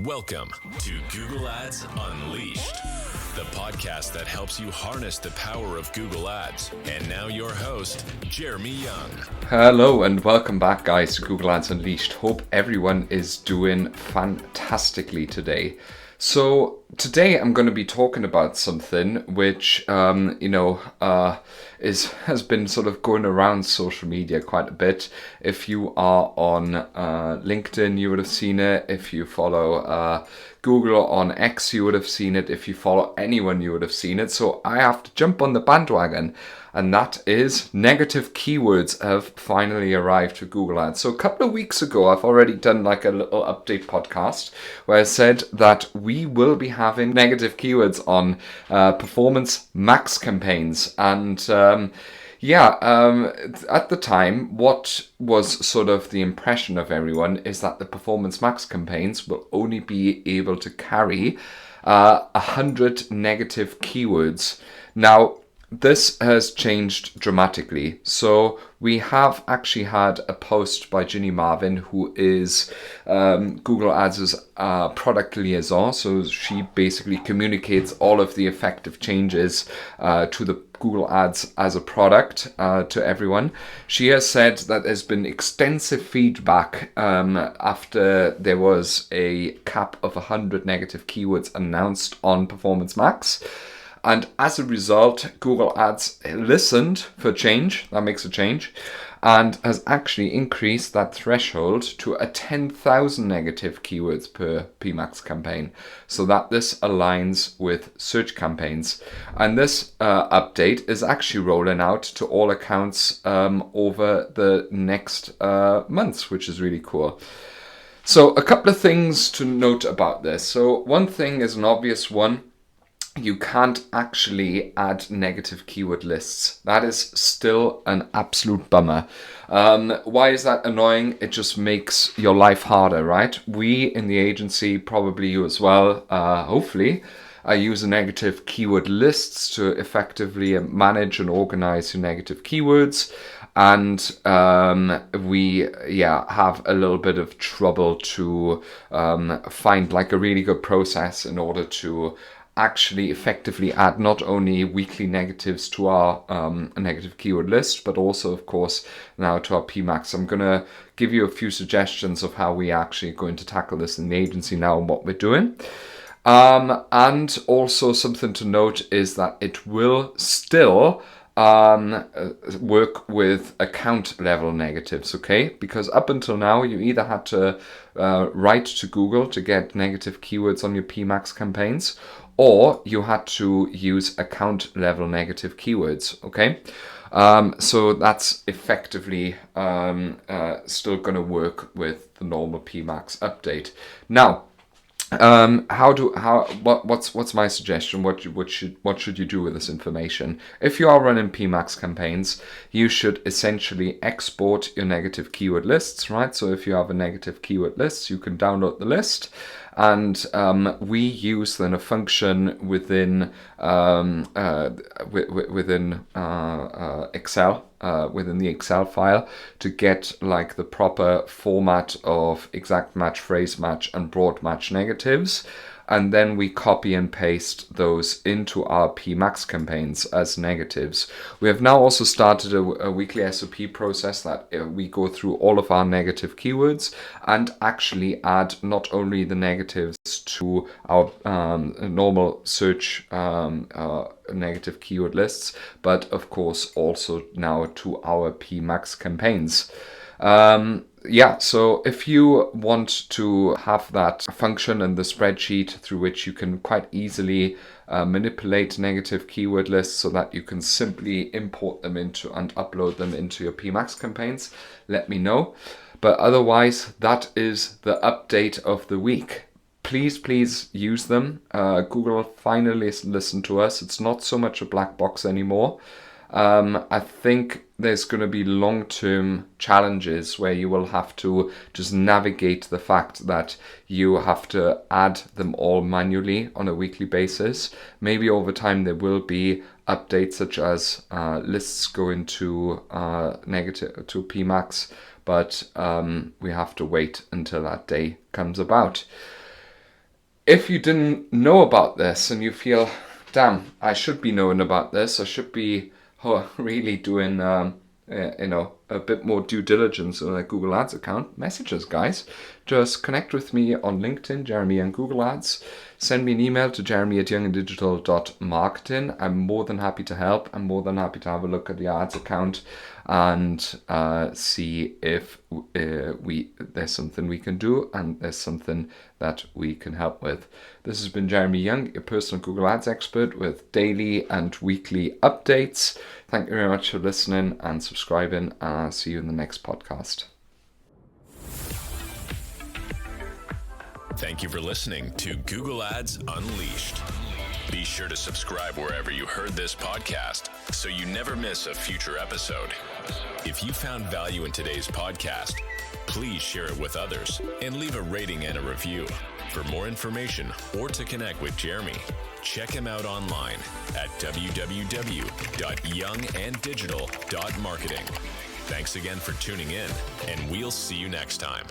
Welcome to Google Ads Unleashed, the podcast that helps you harness the power of Google Ads. And now your host, Jeremy Young. Hello and welcome back, guys, to Google Ads Unleashed. Hope everyone is doing fantastically today. So today I'm going to be talking about something which, has been sort of going around social media quite a bit. If you are on LinkedIn, you would have seen it. If you follow Google on X, you would have seen it. If you follow anyone, you would have seen it. So I have to jump on the bandwagon. And that is negative keywords have finally arrived to Google Ads. So a couple of weeks ago, I've already done like a little update podcast where I said that we will be having negative keywords on Performance Max campaigns. And at the time, what was sort of the impression of everyone is that the Performance Max campaigns will only be able to carry 100 negative keywords. Now, this has changed dramatically. So we have actually had a post by Ginny Marvin, who is Google Ads' product liaison. So she basically communicates all of the effective changes to the Google Ads as a product to everyone. She has said that there's been extensive feedback after there was a cap of 100 negative keywords announced on Performance Max. And as a result, Google Ads listened for change, that makes a change, and has actually increased that threshold to a 10,000 negative keywords per PMax campaign, so that this aligns with search campaigns. And this update is actually rolling out to all accounts over the next months, which is really cool. So a couple of things to note about this. So one thing is an obvious one. You can't actually add negative keyword lists. That is still an absolute bummer. Why is that annoying? It just makes your life harder, right? We in the agency, probably you as well, hopefully, use negative keyword lists to effectively manage and organize your negative keywords. And we have a little bit of trouble to find like a really good process in order to actually effectively add not only weekly negatives to our negative keyword list, but also, of course, now to our PMax. I'm going to give you a few suggestions of how we actually going to tackle this in the agency now and what we're doing. And also something to note is that it will still work with account level negatives, okay? Because up until now, you either had to write to Google to get negative keywords on your PMax campaigns, or you had to use account level negative keywords, okay? So that's effectively still going to work with the normal PMax update. Now, what's my suggestion? What should you do with this information? If you are running PMax campaigns, you should essentially export your negative keyword lists, right? So if you have a negative keyword list, you can download the list, and we use then a function within Excel. Within the Excel file to get like the proper format of exact match, phrase match, and broad match negatives. And then we copy and paste those into our PMax campaigns as negatives. We have now also started a weekly SOP process that we go through all of our negative keywords and actually add not only the negatives to our normal search negative keyword lists, but of course also now to our PMax campaigns. So if you want to have that function in the spreadsheet through which you can quite easily manipulate negative keyword lists so that you can simply import them into and upload them into your PMax campaigns, let me know. But otherwise, that is the update of the week. Please use them. Google finally listened to us. It's not so much a black box anymore. I think there's going to be long-term challenges where you will have to just navigate the fact that you have to add them all manually on a weekly basis. Maybe over time there will be updates such as lists go into negative to PMax, but we have to wait until that day comes about. if you didn't know about this and you feel, damn, I should be knowing about this, I should be really doing a bit more due diligence on a Google Ads account, message us, guys. Just connect with me on LinkedIn, Jeremy and Google Ads. Send me an email to jeremy@younganddigital.marketing. I'm more than happy to help. I'm more than happy to have a look at the ads account and see if there's something we can do and there's something that we can help with. This has been Jeremy Young, your personal Google Ads expert with daily and weekly updates. Thank you very much for listening and subscribing, and I'll see you in the next podcast. Thank you for listening to Google Ads Unleashed. Be sure to subscribe wherever you heard this podcast so you never miss a future episode. If you found value in today's podcast, please share it with others and leave a rating and a review. For more information or to connect with Jeremy, check him out online at www.younganddigital.marketing. Thanks again for tuning in, and we'll see you next time.